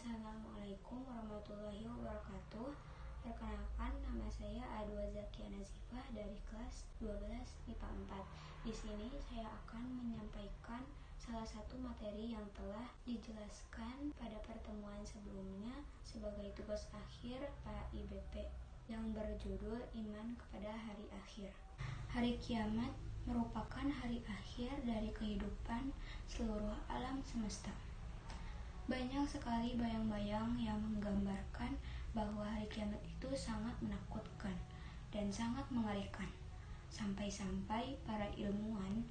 Assalamualaikum warahmatullahi wabarakatuh. Perkenalkan, nama saya Adwa Zakia Nazifah dari kelas 12 IPA 4. Di sini saya akan menyampaikan salah satu materi yang telah dijelaskan pada pertemuan sebelumnya sebagai tugas akhir PAIBP yang berjudul Iman kepada Hari Akhir. Hari kiamat merupakan hari akhir dari kehidupan seluruh alam semesta. Banyak sekali bayang-bayang yang menggambarkan bahwa hari kiamat itu sangat menakutkan dan sangat mengerikan. Sampai-sampai para ilmuwan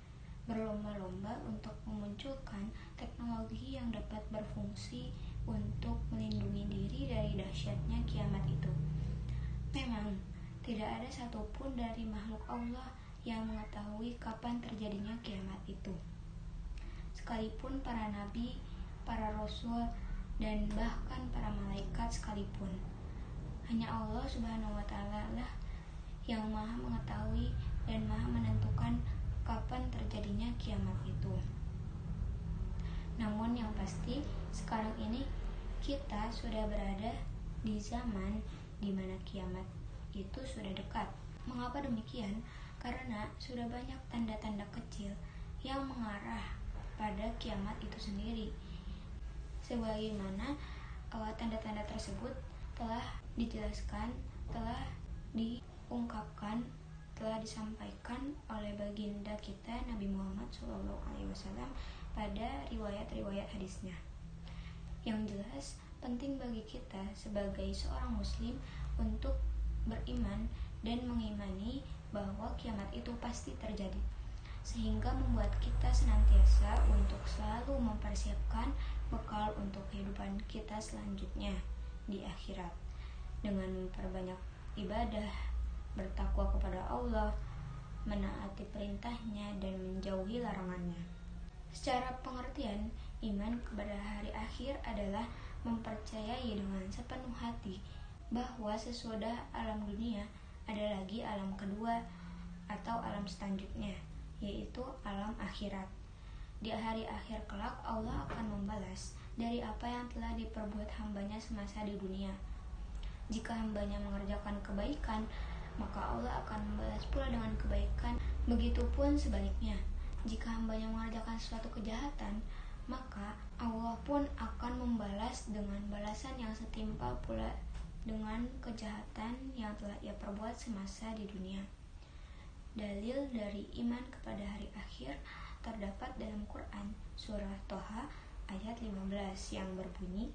berlomba-lomba untuk memunculkan teknologi yang dapat berfungsi untuk melindungi diri dari dahsyatnya kiamat itu. Memang, tidak ada satupun dari makhluk Allah yang mengetahui kapan terjadinya kiamat itu. Sekalipun para nabi, para rasul, dan bahkan para malaikat sekalipun. Hanya Allah Subhanahu wa Ta'ala lah yang Maha mengetahui dan Maha menentukan kapan terjadinya kiamat itu. Namun yang pasti sekarang ini kita sudah berada di zaman di mana kiamat itu sudah dekat. Mengapa demikian? Karena sudah banyak tanda-tanda kecil yang mengarah pada kiamat itu sendiri. Sebagaimana tanda-tanda tersebut telah dijelaskan, telah diungkapkan, telah disampaikan oleh baginda kita Nabi Muhammad SAW pada riwayat-riwayat hadisnya. Yang jelas, penting bagi kita sebagai seorang muslim untuk beriman dan mengimani bahwa kiamat itu pasti terjadi, sehingga membuat kita senantiasa untuk selalu mempersiapkan bekal untuk kehidupan kita selanjutnya di akhirat dengan memperbanyak ibadah, bertakwa kepada Allah, menaati perintahnya dan menjauhi larangannya. Secara pengertian, iman kepada hari akhir adalah mempercayai dengan sepenuh hati bahwa sesudah alam dunia ada lagi alam kedua atau alam selanjutnya, yaitu alam akhirat. Di hari akhir kelak Allah akan membalas dari apa yang telah diperbuat hambanya semasa di dunia. Jika hambanya mengerjakan kebaikan, maka Allah akan membalas pula dengan kebaikan. Begitupun sebaliknya, jika hambanya mengerjakan suatu kejahatan, maka Allah pun akan membalas dengan balasan yang setimpal pula dengan kejahatan yang telah ia perbuat semasa di dunia. Dalil dari iman kepada hari akhir terdapat dalam Quran surah Toha ayat 15 yang berbunyi,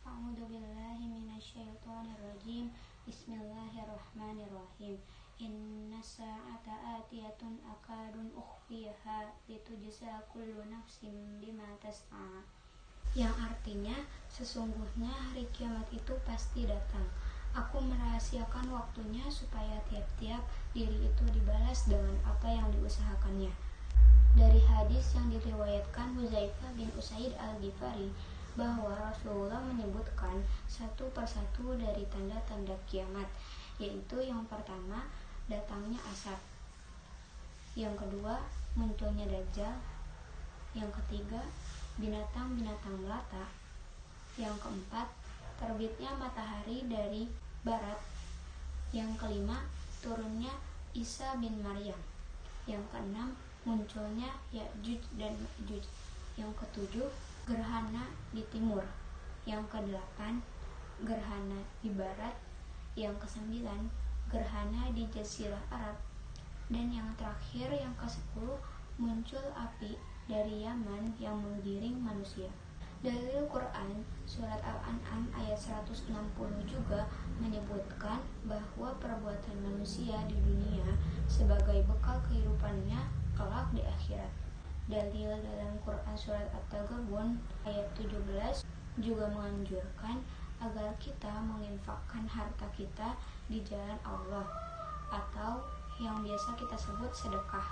A'udzubillahi minasyaitonirrajim, Bismillahirrahmanirrahim, Innas sa'ata atiyatun akadun ukhfiha litujza kullu nafsin bima tas'a. Yang artinya, sesungguhnya hari kiamat itu pasti datang. Aku merahasiakan waktunya supaya tiap-tiap diri itu dibalas dengan apa yang diusahakannya. Dari hadis yang diriwayatkan Huzaifah bin Usaid al-Ghifari bahwa Rasulullah menyebutkan satu persatu dari tanda-tanda kiamat, yaitu yang pertama, datangnya asap, yang kedua, munculnya Dajjal, yang ketiga, binatang-binatang melata, yang keempat, terbitnya matahari dari barat, yang kelima, turunnya Isa bin Maryam, yang keenam, munculnya Ya'juj dan Ma'juj, yang ketujuh, gerhana di timur, yang kedelapan, gerhana di barat, yang kesembilan, gerhana di Jazirah Arab, dan yang terakhir, yang ke-10, muncul api dari Yaman yang menggiring manusia. Dalil Quran surat Al-An'am ayat 160 juga menyebutkan bahwa perbuatan manusia di dunia sebagai bekal kehidupannya kelak di akhirat. Dalil dalam Quran surat At-Taghabun ayat 17 juga menganjurkan agar kita menginfakkan harta kita di jalan Allah atau yang biasa kita sebut sedekah.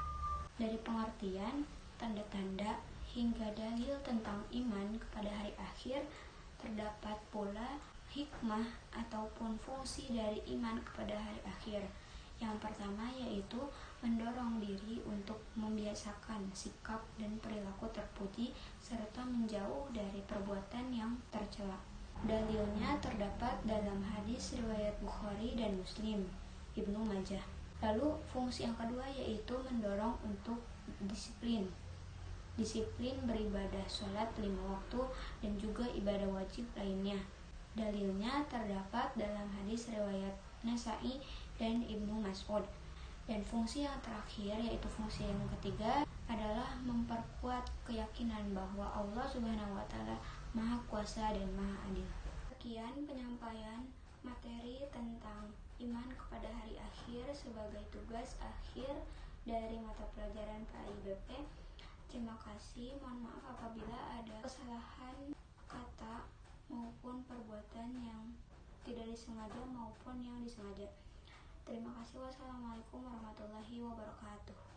Dari pengertian, tanda-tanda hingga dalil tentang iman kepada hari akhir, terdapat pula hikmah ataupun fungsi dari iman kepada hari akhir. Yang pertama yaitu mendorong diri untuk membiasakan sikap dan perilaku terpuji serta menjauh dari perbuatan yang tercela. Dalilnya terdapat dalam hadis riwayat Bukhari dan Muslim, Ibnu Majah. Lalu fungsi yang kedua yaitu mendorong untuk disiplin. Disiplin beribadah sholat 5 waktu dan juga ibadah wajib lainnya. Dalilnya terdapat dalam hadis riwayat Nasa'i dan Ibnu Mas'ud. Dan fungsi yang terakhir yaitu fungsi yang ketiga adalah memperkuat keyakinan bahwa Allah Subhanahu wa taala Maha Kuasa dan Maha Adil. Sekian penyampaian materi tentang iman kepada hari akhir sebagai tugas akhir dari mata pelajaran PAIBP. Terima kasih, mohon maaf apabila ada kesalahan kata maupun perbuatan yang tidak disengaja maupun yang disengaja. Terima kasih. Wassalamualaikum warahmatullahi wabarakatuh.